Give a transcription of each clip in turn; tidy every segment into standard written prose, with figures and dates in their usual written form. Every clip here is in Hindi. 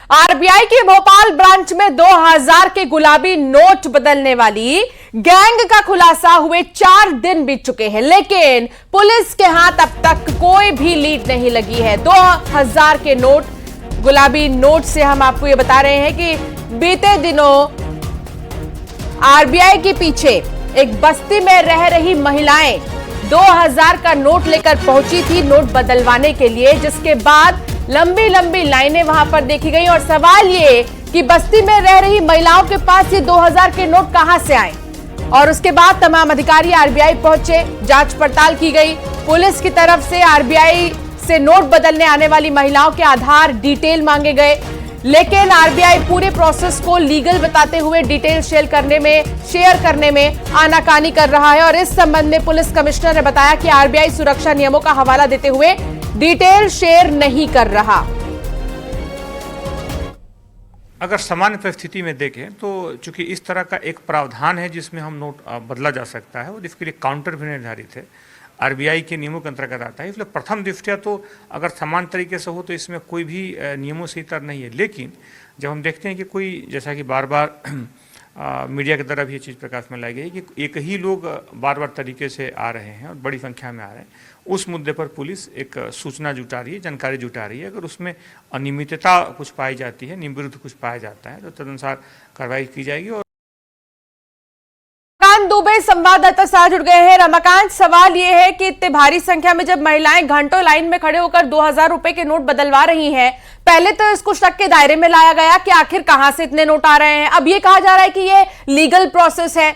आरबीआई की भोपाल ब्रांच में 2000 के गुलाबी नोट बदलने वाली गैंग का खुलासा हुए 4 दिन बीत चुके हैं, लेकिन पुलिस के हाथ अब तक कोई भी लीड नहीं लगी है। 2000 के नोट, गुलाबी नोट से हम आपको ये बता रहे हैं कि बीते दिनों आरबीआई के पीछे एक बस्ती में रह रही महिलाएं 2000 का नोट लेकर पहुंची थी नोट बदलवाने के लिए, जिसके बाद लंबी लंबी लाइनें वहां पर देखी गई। और सवाल ये कि बस्ती में रह रही महिलाओं के पास ये 2000 के नोट कहां से आए, और उसके बाद तमाम अधिकारी आरबीआई पहुंचे, जांच पड़ताल की गई। पुलिस की तरफ से आरबीआई से नोट बदलने आने वाली महिलाओं के आधार डिटेल मांगे गए, लेकिन आरबीआई पूरे प्रोसेस को लीगल बताते हुए डिटेल शेयर करने में आनाकानी कर रहा है। और इस संबंध में पुलिस कमिश्नर ने बताया कि आरबीआई सुरक्षा नियमों का हवाला देते हुए डिटेल शेयर नहीं कर रहा। अगर सामान्य परिस्थिति में देखें तो चूंकि इस तरह का एक प्रावधान है जिसमें हम नोट बदला जा सकता है और इसके लिए काउंटर भी निर्धारित है, आरबीआई के नियमों के अंतर्गत आता है। इसलिए प्रथम दृष्टया तो अगर समान तरीके से हो तो इसमें कोई भी नियमों से इतर नहीं है। लेकिन जब हम देखते हैं कि कोई, जैसा कि बार बार मीडिया की तरफ ये चीज़ प्रकाश में लाई गई कि एक ही लोग बार बार तरीके से आ रहे हैं और बड़ी संख्या में आ रहे हैं, उस मुद्दे पर पुलिस एक सूचना जुटा रही है, जानकारी जुटा रही है। अगर उसमें अनियमितता कुछ पाई जाती है, नियम विरुद्ध कुछ पाया जाता है तो तदनुसार कार्रवाई की जाएगी। और रमाकांत दुबे संवाददाता साथ जुड़ गए हैं। रमाकांत, सवाल यह है कि इतने भारी संख्या में जब महिलाएं घंटों लाइन में खड़े होकर 2000 रुपए के नोट बदलवा रही हैं, पहले तो इसको शक के दायरे में लाया गया कि आखिर कहां से इतने नोट आ रहे हैं। अब ये कहा जा रहा है कि ये लीगल प्रोसेस है।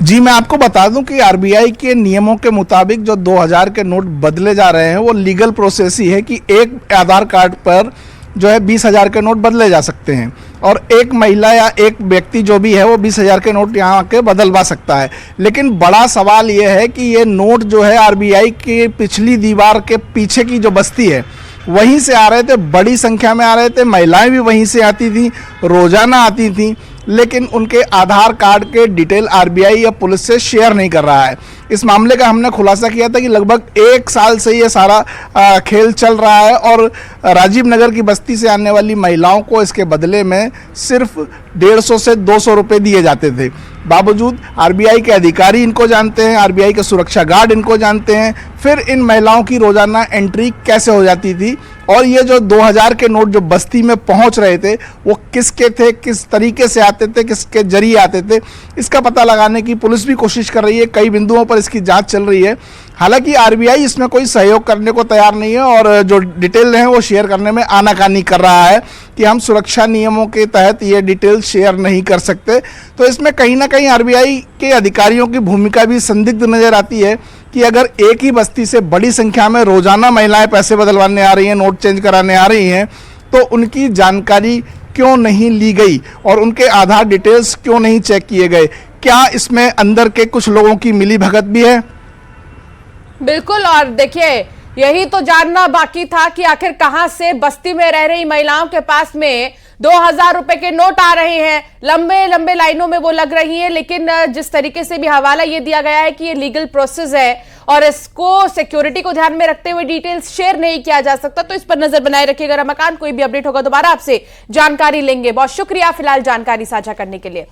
जी, मैं आपको बता दूं कि आरबीआई के नियमों के मुताबिक जो 2000 के नोट बदले जा रहे हैं वो लीगल प्रोसेस ही है कि एक आधार कार्ड पर जो है 20,000 के नोट बदले जा सकते हैं और एक महिला या एक व्यक्ति जो भी है वो 20,000 के नोट यहाँ आके बदलवा सकता है। लेकिन बड़ा सवाल ये है कि ये नोट जो है आरबीआई की पिछली दीवार के पीछे की जो बस्ती है वहीं से आ रहे थे, बड़ी संख्या में आ रहे थे, महिलाएं भी वहीं से आती थी, रोजाना आती थी, लेकिन उनके आधार कार्ड के डिटेल आरबीआई या पुलिस से शेयर नहीं कर रहा है। इस मामले का हमने खुलासा किया था कि लगभग 1 साल से ये सारा खेल चल रहा है और राजीव नगर की बस्ती से आने वाली महिलाओं को इसके बदले में सिर्फ 150 से 200 रुपये दिए जाते थे। बावजूद आरबीआई के अधिकारी इनको जानते हैं, आरबीआई के सुरक्षा गार्ड इनको जानते हैं, फिर इन महिलाओं की रोजाना एंट्री कैसे हो जाती थी और ये जो 2000 के नोट जो बस्ती में पहुंच रहे थे वो किसके थे, किस तरीके से आते थे, किसके जरिए आते थे, इसका पता लगाने की पुलिस भी कोशिश कर रही है। कई बिंदुओं पर इसकी जांच चल रही है। हालांकि आरबीआई इसमें कोई सहयोग करने को तैयार नहीं है और जो डिटेल है वो शेयर करने में आनाकानी कर रहा है कि हम सुरक्षा नियमों के तहत ये डिटेल शेयर नहीं कर सकते। तो इसमें कहीं ना कहीं आरबीआई के अधिकारियों की भूमिका भी संदिग्ध नजर आती है कि अगर एक ही बस्ती से बड़ी संख्या में रोजाना महिलाएं पैसे बदलवाने आ रही हैं, नोट चेंज कराने आ रही हैं, तो उनकी जानकारी क्यों नहीं ली गई और उनके आधार डिटेल्स क्यों नहीं चेक किए गए? क्या इसमें अंदर के कुछ लोगों की मिलीभगत भी है? बिल्कुल, और देखिए यही तो जानना बाकी था कि आखिर कहां से बस्ती में रह रही महिलाओं के पास में 2000 रुपए के नोट आ रहे हैं। लंबे लंबे लाइनों में वो लग रही हैं, लेकिन जिस तरीके से भी हवाला ये दिया गया है कि ये लीगल प्रोसेस है और इसको सिक्योरिटी को ध्यान में रखते हुए डिटेल्स शेयर नहीं किया जा सकता, तो इस पर नजर बनाए रखिएगा। रमाकांत, कोई भी अपडेट होगा दोबारा आपसे जानकारी लेंगे। बहुत शुक्रिया फिलहाल जानकारी साझा करने के लिए।